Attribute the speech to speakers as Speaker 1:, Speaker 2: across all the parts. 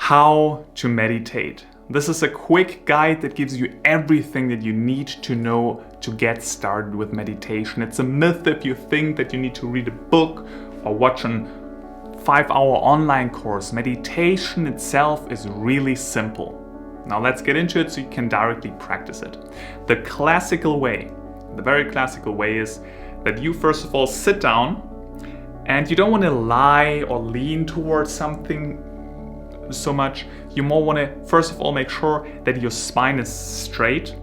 Speaker 1: how to meditate. This is a quick guide that gives you everything that you need to know to get started with meditation. It's a myth if you think that you need to read a book or watch a 5-hour online course. Meditation itself is really simple. Now let's get into it so you can directly practice it. The very classical way is that you first of all sit down, and you don't want to lie or lean towards something so much. You more want to first of all make sure that your spine is straight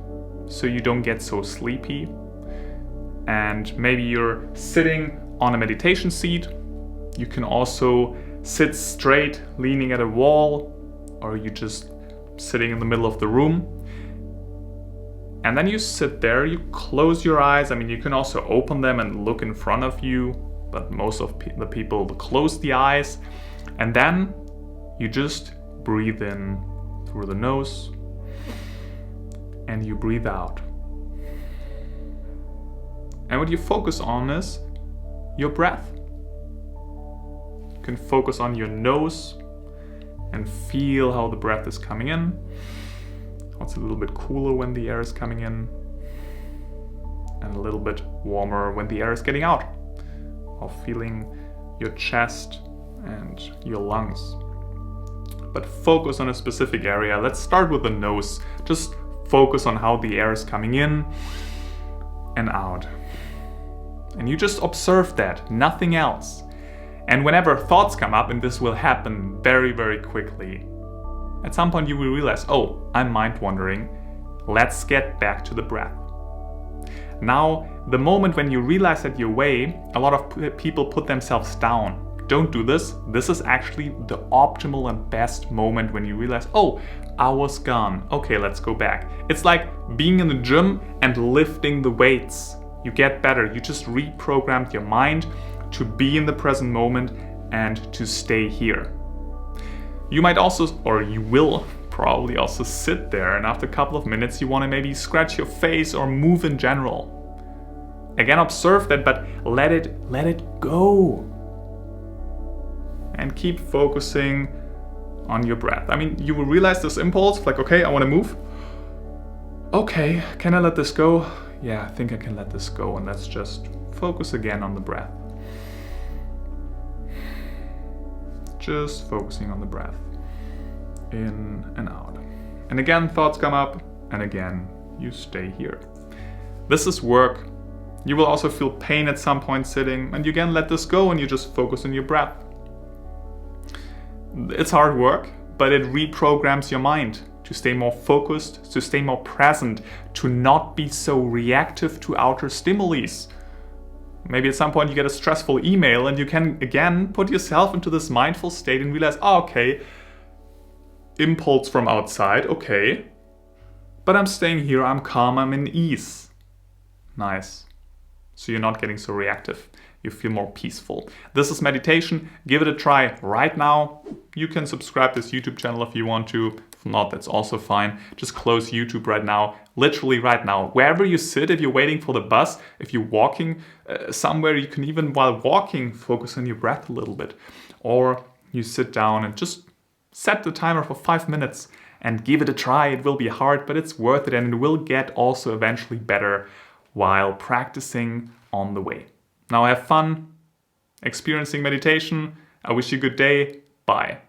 Speaker 1: so you don't get so sleepy. And maybe you're sitting on a meditation seat. You can also sit straight leaning at a wall, or you just sitting in the middle of the room. And then you sit there, you close your eyes. I mean, you can also open them and look in front of you, but most of the people close the eyes. And then you just breathe in through the nose and you breathe out. And what you focus on is your breath. You can focus on your nose and feel how the breath is coming in. It's a little bit cooler when the air is coming in, and a little bit warmer when the air is getting out. Or feeling your chest and your lungs. But focus on a specific area. Let's start with the nose. Just focus on how the air is coming in and out. And you just observe that, nothing else. And whenever thoughts come up, and this will happen very, very quickly, at some point you will realize, oh, I'm mind wandering. Let's get back to the breath. Now, the moment when you realize that you're away, a lot of people put themselves down. Don't do this. This is actually the optimal and best moment when you realize, oh, I was gone. Okay, let's go back. It's like being in the gym and lifting the weights. You get better. You just reprogrammed your mind to be in the present moment and to stay here. You might also, or you will probably also sit there, and after a couple of minutes you want to maybe scratch your face or move in general. Again, observe that, but let it go. And keep focusing on your breath. I mean, you will realize this impulse, like, okay, I want to move. Okay, can I let this go? Yeah, I think I can let this go, and let's just focus again on the breath. Just focusing on the breath, in and out. And again, thoughts come up, and again, you stay here. This is work. You will also feel pain at some point sitting, and you again let this go and you just focus on your breath. It's hard work, but it reprograms your mind to stay more focused, to stay more present, to not be so reactive to outer stimuli. Maybe at some point you get a stressful email and you can again put yourself into this mindful state and realize, oh, okay, impulse from outside, okay, but I'm staying here, I'm calm, I'm in ease. Nice. So you're not getting so reactive. You feel more peaceful. This is meditation. Give it a try right now. You can subscribe to this YouTube channel if you want to. If not, that's also fine. Just close YouTube right now. Literally right now. Wherever you sit, if you're waiting for the bus, if you're walking somewhere, you can even while walking focus on your breath a little bit. Or you sit down and just set the timer for 5 minutes and give it a try. It will be hard, but it's worth it, and it will get also eventually better while practicing on the way. Now have fun experiencing meditation. I wish you a good day. Bye.